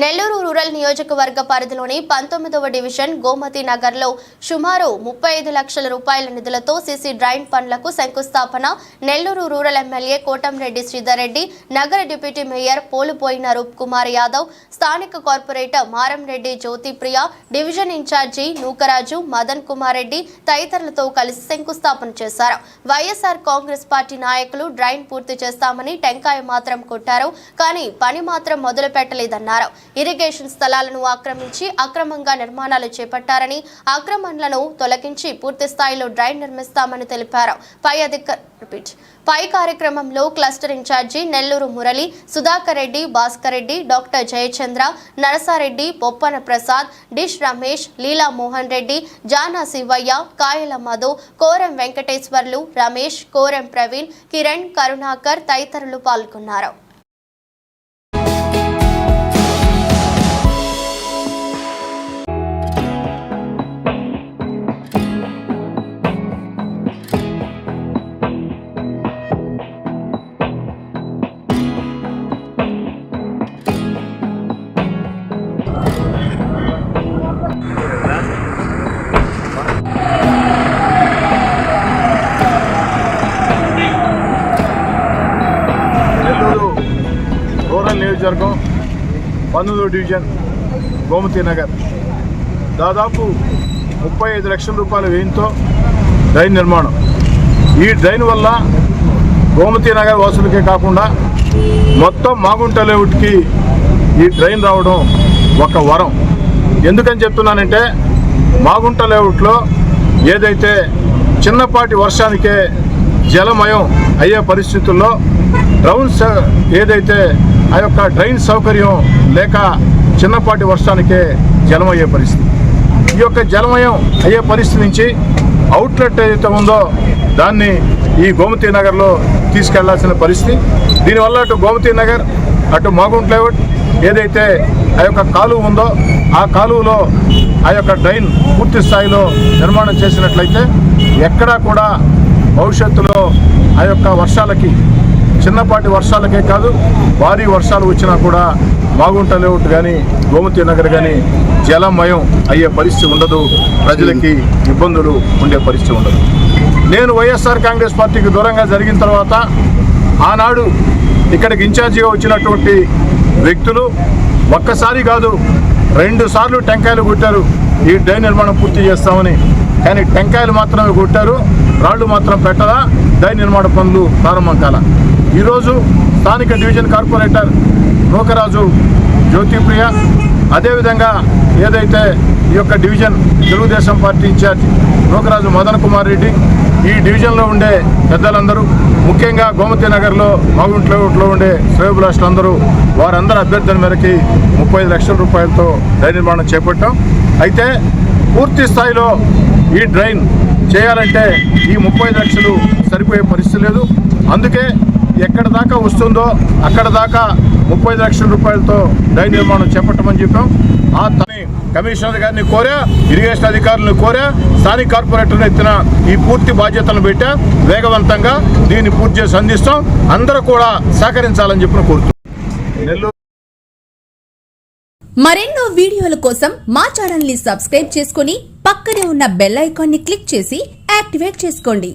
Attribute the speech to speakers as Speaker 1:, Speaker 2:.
Speaker 1: Nellore rural నియోజకవర్గ పరిధిలోని 19వ division Gomati నగర్లో సుమారు 35 లక్షల రూపాయల నిధులతో సీసీ డ్రైన్ పనులకు శంకుస్థాపన. నెల్లూరు రూరల్ ఎమ్మెల్యే కోటంరెడ్డి శ్రీధర్ రెడ్డి, నగర డిప్యూటీ మేయర్ పోలుపోయిన రూప్ కుమార్ యాదవ్, స్థానిక corporator Maramreddy Jyothipriya, division incharge Nookaraju Madan Kumar Reddy తదితరులతో కలిసి శంకుస్థాపన చేశారు. వైఎస్ఆర్ కాంగ్రెస్ పార్టీ నాయకులు డ్రైన్ పూర్తి చేస్తామని టెంకాయ మాత్రం కొట్టారు, కానీ పని మాత్రం మొదలు పెట్టలేదన్నారు. ఇరిగేషన్ స్థలాలను ఆక్రమించి అక్రమంగా నిర్మాణాలు చేపట్టారని, ఆక్రమణలను తొలగించి పూర్తి స్థాయిలో డ్రైన్ నిర్మిస్తామని తెలిపారు. పై కార్యక్రమంలో cluster incharge Nellore Murali, Sudhakar Reddy, Bhaskar Reddy, doctor Jayachandra, Narasareddy, Poppana Prasad, dish Ramesh, Leela Mohan Reddy, Jana Sivaiah, Kayala Madhu, Koram Venkateswarlu, Ramesh, Koram Praveen, Kiran, Karunakar తదితరులు పాల్గొన్నారు.
Speaker 2: నియోజకవర్గం 19వ డివిజన్ గోమతి నగర్ దాదాపు 35 లక్షల రూపాయల వ్యయంతో డ్రైన్ నిర్మాణం. ఈ డ్రైన్ వల్ల గోమతి నగర్ వాసులకే కాకుండా మొత్తం మాగుంట లేఅవుట్కి ఈ డ్రైన్ రావడం ఒక వరం. ఎందుకని చెప్తున్నానంటే, మాగుంట లేఅవుట్లో ఏదైతే చిన్నపాటి వర్షానికే జలమయం అయ్యే పరిస్థితుల్లో ఏదైతే ఆ యొక్క డ్రైన్ సౌకర్యం లేక చిన్నపాటి వర్షానికే జలమయ్యే పరిస్థితి. ఈ యొక్క జలమయం అయ్యే పరిస్థితి నుంచి అవుట్లెట్ ఏదైతే ఉందో దాన్ని ఈ గోమతి నగర్లో తీసుకెళ్లాల్సిన పరిస్థితి. దీనివల్ల అటు గోమతి నగర్, అటు మాగుంట లేఅవుట్ ఏదైతే ఆ యొక్క కాలువ ఉందో ఆ కాలువలో ఆ యొక్క డ్రైన్ పూర్తి స్థాయిలో నిర్మాణం చేసినట్లయితే ఎక్కడా కూడా భవిష్యత్తులో ఆ యొక్క వర్షాలకి, చిన్నపాటి వర్షాలకే కాదు భారీ వర్షాలు వచ్చినా కూడా మాగుంట లేఅవుట్ కానీ గోమతి నగర్ కానీ జలమయం అయ్యే పరిస్థితి ఉండదు, ప్రజలకి ఇబ్బందులు ఉండే పరిస్థితి ఉండదు. నేను వైఎస్ఆర్ కాంగ్రెస్ పార్టీకి దూరంగా జరిగిన తర్వాత ఆనాడు ఇక్కడికి ఇన్ఛార్జిగా వచ్చినటువంటి వ్యక్తులు ఒక్కసారి కాదు 2 సార్లు టెంకాయలు కొట్టారు ఈ డ్రైన్ నిర్మాణం పూర్తి చేస్తామని. కానీ టెంకాయలు మాత్రమే కొట్టారు, రాళ్లు మాత్రం పెట్టదా, డ్రైన్ నిర్మాణ పనులు ప్రారంభం కాల. ఈరోజు స్థానిక డివిజన్ కార్పొరేటర్ నూకరాజు జ్యోతిప్రియ, అదేవిధంగా ఏదైతే ఈ యొక్క division Telugu Desam party in charge Nookaraju Madan Kumar Reddy, ఈ డివిజన్లో ఉండే పెద్దలందరూ, ముఖ్యంగా గోమతి నగర్లో మాగుంట లేఅవుట్లో ఉండే శ్రేయోభిలాషులందరూ వారందరి అభ్యర్థన మేరకి 35 లక్షల రూపాయలతో డ్రైన్ నిర్మాణం చేపట్టాం. అయితే పూర్తి స్థాయిలో ఈ డ్రైన్ చేయాలంటే ఈ 35 లక్షలు సరిపోయే పరిస్థితి లేదు. అందుకే ఎక్కడ దాకా వస్తుందో అక్కడ దాకా 35 లక్షల రూపాయలతో డ్రైన్ నిర్మాణం చేపట్టమని చెప్పాం. ఆ తని కమిషనర్ గారిని కోరా, ఇరిగేషన్ అధికారులను కోరా, స్థానిక కార్పొరేటర్ని ఎత్తిన ఈ పూర్తి బాధ్యతలను పెట్టా వేగవంతంగా దీన్ని పూర్తి చేసి అందిస్తాం. అందరూ కూడా సహకరించాలని చెప్పి కోరుతున్నాం. నెల్లూరు
Speaker 3: మరెన్నో వీడియోల కోసం మా ఛానల్ ని సబ్స్క్రైబ్ చేసుకుని పక్కనే ఉన్న బెల్ ఐకాన్ ని క్లిక్ చేసి యాక్టివేట్ చేసుకోండి.